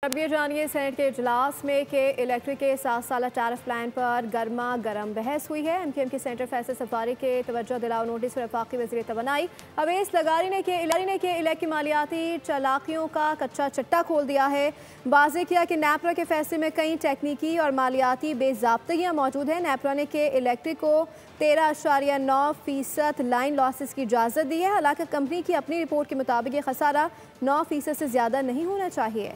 अब ये जानिए सेनेट के इजलास में कि इलेक्ट्रिक के 7 साला टैरिफ प्लान पर गर्मा गर्म बहस हुई है। एमकेएम की सेंटर फैसल सफारी के तवज्जो दिलाओ नोटिस पर वफाकी वज़ीर तवानाई अवैस लगारी ने कि इलेक्ट्रिक की मालियाती चालाकियों का कच्चा चट्टा खोल दिया है। वाज़ेह किया कि नेपरा के फैसले में कई टेक्निकी और मालियाती बेज़ाब्तियाँ मौजूद हैं। नेपरा ने के इलेक्ट्रिक को 13.9% लाइन लॉसेस की इजाज़त दी है। हालांकि कंपनी की अपनी रिपोर्ट के मुताबिक ये खसारा 9% से ज़्यादा नहीं होना चाहिए।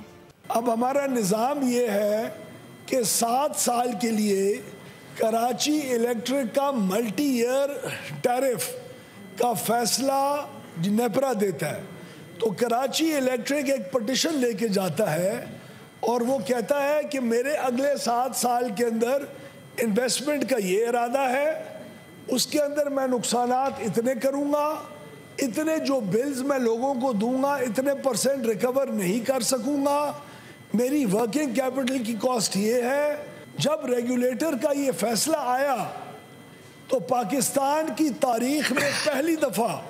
अब हमारा निज़ाम ये है कि 7 साल के लिए कराची इलेक्ट्रिक का मल्टी ईयर टैरिफ का फैसला नेपरा देता है। तो कराची इलेक्ट्रिक एक पटिशन लेके जाता है और वो कहता है कि मेरे अगले 7 साल के अंदर इन्वेस्टमेंट का ये इरादा है, उसके अंदर मैं नुकसानात इतने करूँगा, इतने जो बिल्स मैं लोगों को दूंगा इतने % रिकवर नहीं कर सकूँगा, मेरी वर्किंग कैपिटल की कॉस्ट ये है। जब रेगुलेटर का ये फैसला आया तो पाकिस्तान की तारीख में पहली दफ़ा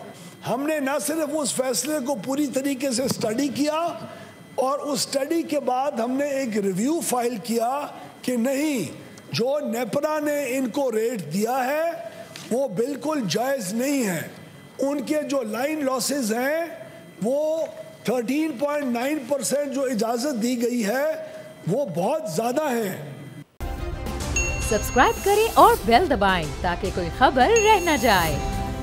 हमने न सिर्फ उस फैसले को पूरी तरीके से स्टडी किया और उस स्टडी के बाद हमने एक रिव्यू फाइल किया कि नहीं, जो नेपरा ने इनको रेट दिया है वो बिल्कुल जायज़ नहीं है। उनके जो लाइन लॉसेस हैं वो 13.9% जो इजाज़त दी गई है वो बहुत ज़्यादा है। सब्सक्राइब करें और बेल दबाएं ताकि कोई खबर रह न जाए।